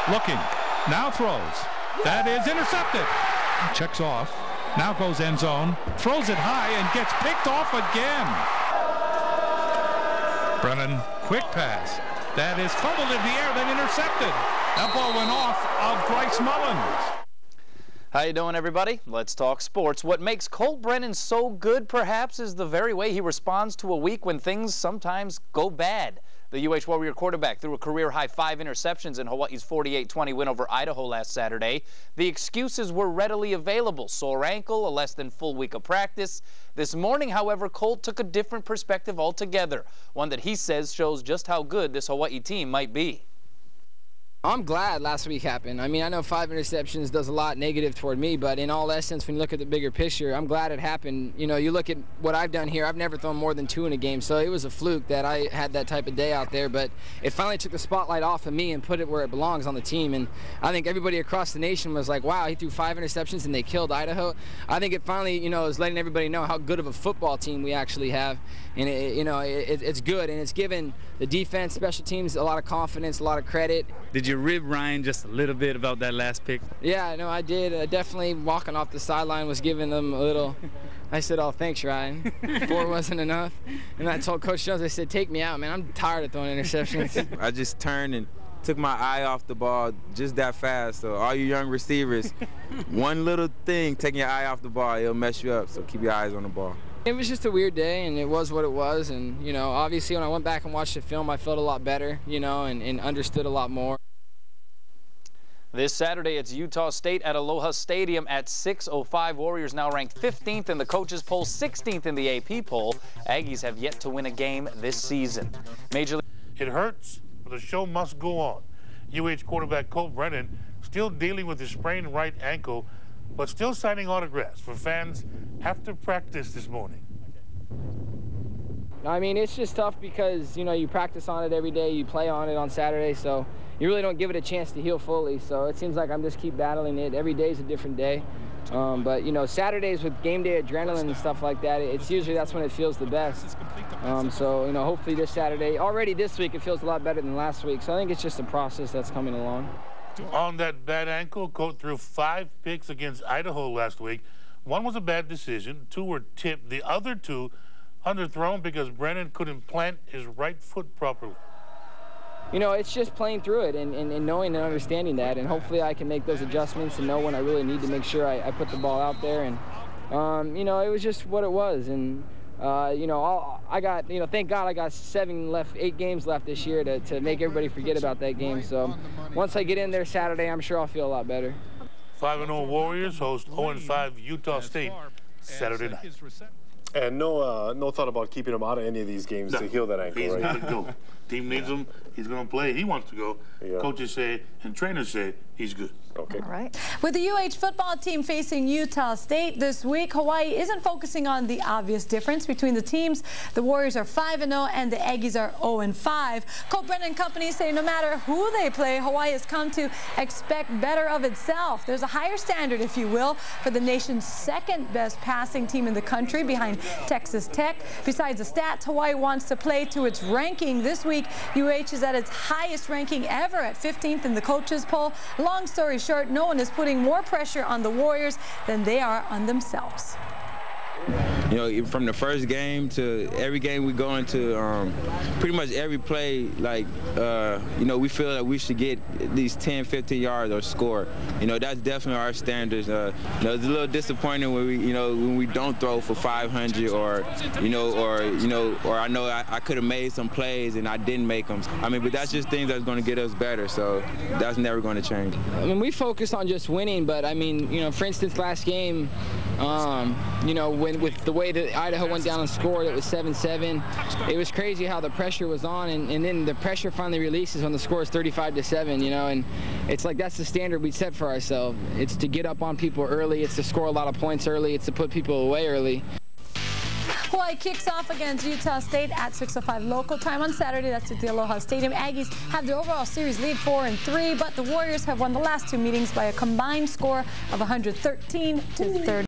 Looking. Now throws. That is intercepted. Checks off. Now goes end zone. Throws it high and gets picked off again. Brennan, quick pass. That is fumbled in the air, then intercepted. That ball went off of Bryce Mullins. How you doing, everybody? Let's talk sports. What makes Colt Brennan so good, perhaps, is the very way he responds to a week when things sometimes go bad. The UH Warrior quarterback threw a career-high 5 interceptions in Hawaii's 48-20 win over Idaho last Saturday. The excuses were readily available. Sore ankle, a less than full week of practice. This morning, however, Colt took a different perspective altogether, one that he says shows just how good this Hawaii team might be. I'm glad last week happened. I mean, I know 5 interceptions does a lot negative toward me, but in all essence, when you look at the bigger picture, I'm glad it happened. You know, you look at what I've done here, I've never thrown more than 2 in a game, so it was a fluke that I had that type of day out there, but it finally took the spotlight off of me and put it where it belongs on the team, and I think everybody across the nation was like, wow, he threw 5 interceptions and they killed Idaho. I think it finally, you know, is letting everybody know how good of a football team we actually have, and it's good, and it's given the defense, special teams a lot of confidence, a lot of credit. Did you rib Ryan just a little bit about that last pick? Yeah, no, I did. Definitely walking off the sideline was giving them a little. I said, oh, thanks, Ryan. 4 wasn't enough. And I told Coach Jones, I said, take me out, man. I'm tired of throwing interceptions. I just turned and took my eye off the ball just that fast. So all you young receivers, one little thing, taking your eye off the ball, it'll mess you up. So keep your eyes on the ball. It was just a weird day, and it was what it was. And, you know, obviously when I went back and watched the film, I felt a lot better, you know, and understood a lot more. This Saturday, it's Utah State at Aloha Stadium at 6:05. Warriors now ranked 15th in the coaches poll, 16th in the AP poll. Aggies have yet to win a game this season. Major League. It hurts, but the show must go on. UH quarterback Colt Brennan still dealing with his sprained right ankle, but still signing autographs for fans after practice this morning. I mean, it's just tough because, you know, you practice on it every day, you play on it on Saturday, so you really don't give it a chance to heal fully. So it seems like I'm just keep battling it. Every day is a different day. But, you know, Saturdays with game day adrenaline and stuff like that, it's usually that's when it feels the best. So, you know, hopefully this Saturday, already this week, it feels a lot better than last week. So I think it's just a process that's coming along. On that bad ankle, Colt threw 5 picks against Idaho last week. 1 was a bad decision, 2 were tipped, the other 2 underthrown because Brennan couldn't plant his right foot properly. You know, it's just playing through it and knowing and understanding that, and hopefully I can make those adjustments and know when I really need to make sure I put the ball out there. And, you know, it was just what it was. And, you know, I got, you know, thank God I got 8 games left this year to make everybody forget about that game. So once I get in there Saturday, I'm sure I'll feel a lot better. 5-0 Warriors host 0-5 Utah State Saturday night. And no thought about keeping him out of any of these games to heal that ankle, He's right? got to go. Team needs him. He's going to play. He wants to go. Yeah. Coaches say and trainers say he's good. Okay. All right. With the UH football team facing Utah State this week, Hawaii isn't focusing on the obvious difference between the teams. The Warriors are 5-0 and the Aggies are 0-5. Colt Brennan and company say no matter who they play, Hawaii has come to expect better of itself. There's a higher standard, if you will, for the nation's 2nd best passing team in the country behind Texas Tech. Besides the stats, Hawaii wants to play to its ranking. This week, UH is at its highest ranking ever at 15th in the coaches poll. Long story short, no one is putting more pressure on the Warriors than they are on themselves. You know, from the first game to every game we go into, pretty much every play, like, you know, we feel that we should get at least 10, 15 yards or score. You know, that's definitely our standards. You know, it's a little disappointing when we, you know, when we don't throw for 500 or I know I could have made some plays and I didn't make them. I mean, but that's just things that's going to get us better. So that's never going to change. I mean, we focus on just winning, but I mean, you know, for instance, last game, you know, with the way that Idaho went down and scored, it was 7-7. It was crazy how the pressure was on, and then the pressure finally releases when the score is 35-7, you know, and it's like that's the standard we set for ourselves. It's to get up on people early, it's to score a lot of points early, it's to put people away early. Hawaii kicks off against Utah State at 6:05 local time on Saturday. That's at the Aloha Stadium. Aggies have the overall series lead 4-3, but the Warriors have won the last 2 meetings by a combined score of 113-30.